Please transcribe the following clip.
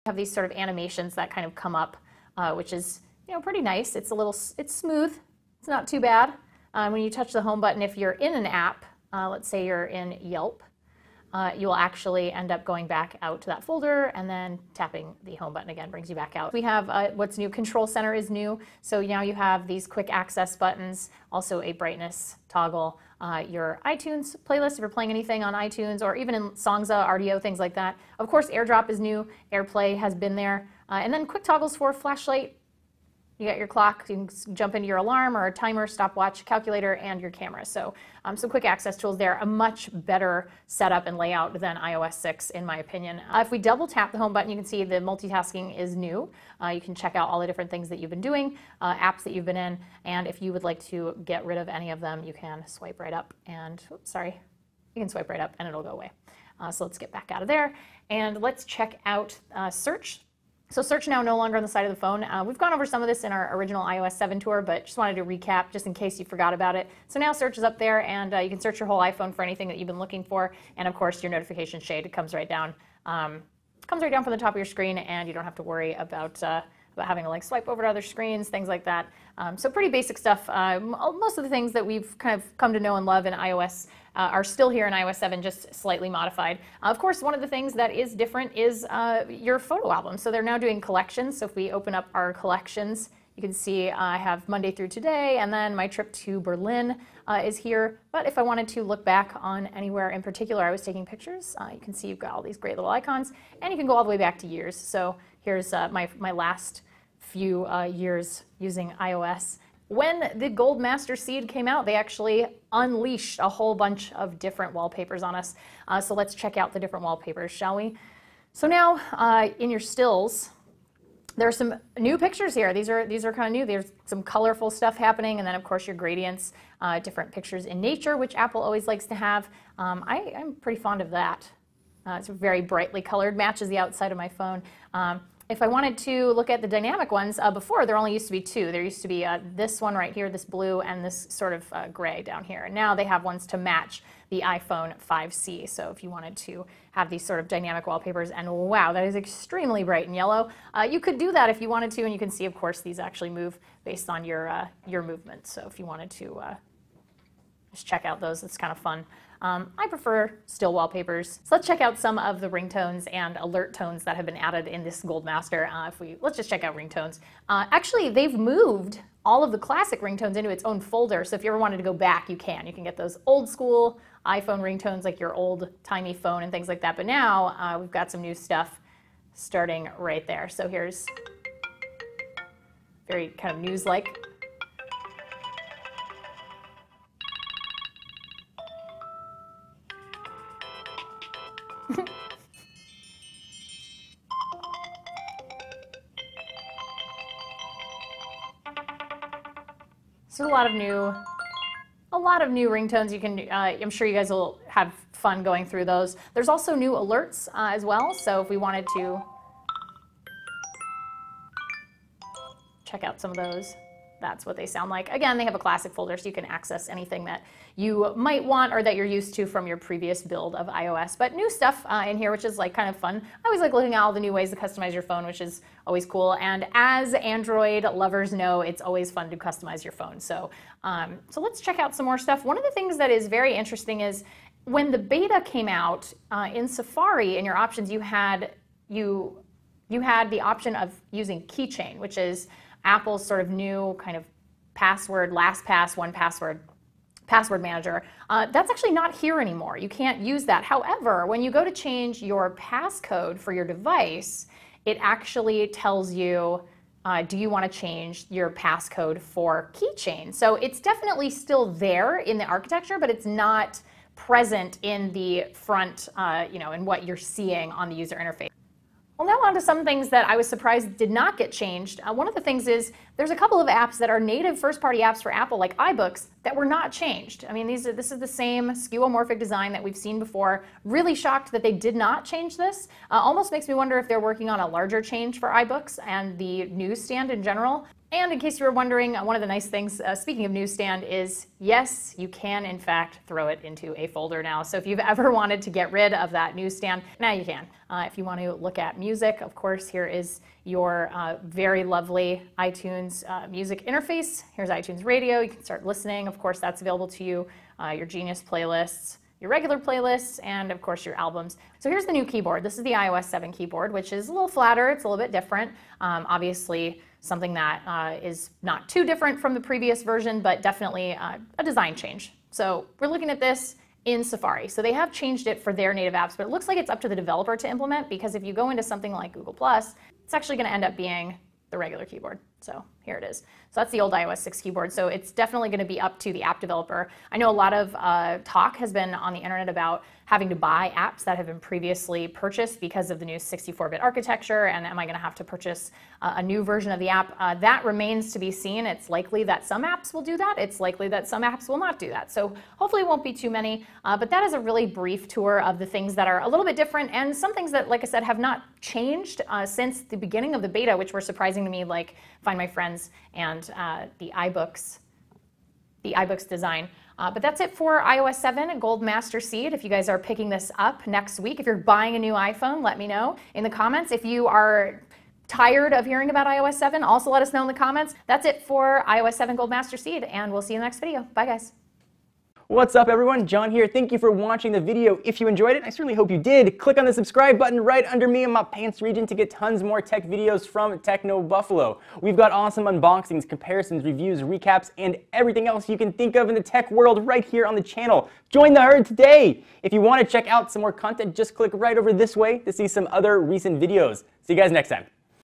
have these sort of animations that kind of come up, which is, you know, pretty nice. It's smooth. It's not too bad. When you touch the home button, if you're in an app, let's say you're in Yelp, you will actually end up going back out to that folder, and then tapping the home button again brings you back out. We have what's new, Control Center is new. So now you have these quick access buttons, also a brightness toggle, your iTunes playlist if you're playing anything on iTunes, or even in Songza, RDO, things like that. Of course, AirDrop is new, AirPlay has been there, and then quick toggles for flashlight. You got your clock, you can jump into your alarm or a timer, stopwatch, calculator, and your camera. So some quick access tools there, a much better setup and layout than iOS 6 in my opinion. If we double tap the home button, you can see the multitasking is new. You can check out all the different things that you've been doing, apps that you've been in, and if you would like to get rid of any of them, you can swipe right up and, oops, sorry, you can swipe right up and it'll go away. So let's get back out of there and let's check out search. So search now no longer on the side of the phone. We've gone over some of this in our original iOS 7 tour, but just wanted to recap just in case you forgot about it. So now search is up there, and you can search your whole iPhone for anything that you've been looking for. And of course, your notification shade comes right down. Comes right down from the top of your screen, and you don't have to worry about having to like swipe over to other screens, things like that. So pretty basic stuff. Most of the things that we've kind of come to know and love in iOS are still here in iOS 7, just slightly modified. Of course, one of the things that is different is your photo album. So they're now doing collections. So if we open up our collections, you can see I have Monday through today, and then my trip to Berlin is here. But if I wanted to look back on anywhere in particular I was taking pictures, you can see you've got all these great little icons, and you can go all the way back to years. So here's my last few years using iOS. When the Gold Master Seed came out, they actually unleashed a whole bunch of different wallpapers on us. So let's check out the different wallpapers, shall we? So now in your stills, there are some new pictures here. These are kind of new. There's some colorful stuff happening, and then of course your gradients, different pictures in nature, which Apple always likes to have. I'm pretty fond of that. It's very brightly colored, matches the outside of my phone. If I wanted to look at the dynamic ones, before there only used to be two. There used to be this one right here, this blue, and this sort of gray down here. And now they have ones to match the iPhone 5C. So if you wanted to have these sort of dynamic wallpapers, and wow, that is extremely bright and yellow. You could do that if you wanted to, and you can see, of course, these actually move based on your movement. So if you wanted to just check out those, it's kind of fun. I prefer still wallpapers. So let's check out some of the ringtones and alert tones that have been added in this Gold Master. Let's just check out ringtones. Actually, they've moved all of the classic ringtones into its own folder. So if you ever wanted to go back, you can. You can get those old school iPhone ringtones like your old timey phone and things like that. But now we've got some new stuff starting right there. So here's very kind of news-like. So a lot of new ringtones. You can, I'm sure you guys will have fun going through those. There's also new alerts as well. So if we wanted to check out some of those, that's what they sound like. Again, they have a classic folder, so you can access anything that you might want or that you're used to from your previous build of iOS. But new stuff in here, which is like kind of fun. I always like looking at all the new ways to customize your phone, which is always cool. And as Android lovers know, it's always fun to customize your phone. So, so let's check out some more stuff. One of the things that is very interesting is when the beta came out in Safari, in your options, you had the option of using Keychain, which is Apple's sort of new kind of password, LastPass, 1Password password manager. That's actually not here anymore. You can't use that. However, when you go to change your passcode for your device, it actually tells you, do you want to change your passcode for Keychain? So it's definitely still there in the architecture, but it's not present in the front, in what you're seeing on the user interface. Well, now on to some things that I was surprised did not get changed. One of the things is there's a couple of apps that are native first-party apps for Apple, like iBooks, that were not changed. I mean, this is the same skeuomorphic design that we've seen before. Really shocked that they did not change this. Almost makes me wonder if they're working on a larger change for iBooks and the newsstand in general. And in case you were wondering, one of the nice things, speaking of newsstand, is yes, you can in fact throw it into a folder now. So if you've ever wanted to get rid of that newsstand, now you can. If you want to look at music, of course, here is your very lovely iTunes music interface. Here's iTunes Radio. You can start listening. Of course, that's available to you. Your Genius playlists, your regular playlists, and of course your albums. So here's the new keyboard. This is the iOS 7 keyboard, which is a little flatter. It's a little bit different. Obviously, something that is not too different from the previous version, but definitely a design change. So we're looking at this in Safari. So they have changed it for their native apps, but it looks like it's up to the developer to implement, because if you go into something like Google+, it's actually going to end up being the regular keyboard. So here it is. So that's the old iOS 6 keyboard. So it's definitely going to be up to the app developer. I know a lot of talk has been on the internet about having to buy apps that have been previously purchased because of the new 64-bit architecture, and am I going to have to purchase a new version of the app? That remains to be seen. It's likely that some apps will do that. It's likely that some apps will not do that. So hopefully it won't be too many, but that is a really brief tour of the things that are a little bit different, and some things that, like I said, have not changed since the beginning of the beta, which were surprising to me, like Find My Friends and the iBooks design. But that's it for iOS 7 Gold Master Seed. If you guys are picking this up next week, if you're buying a new iPhone, let me know in the comments. If you are tired of hearing about iOS 7, also let us know in the comments. That's it for iOS 7 Gold Master Seed, and we'll see you in the next video. Bye, guys. What's up, everyone? John here. Thank you for watching the video. If you enjoyed it, I certainly hope you did. Click on the subscribe button right under me in my pants region to get tons more tech videos from Techno Buffalo. We've got awesome unboxings, comparisons, reviews, recaps, and everything else you can think of in the tech world right here on the channel. Join the herd today! If you want to check out some more content, just click right over this way to see some other recent videos. See you guys next time.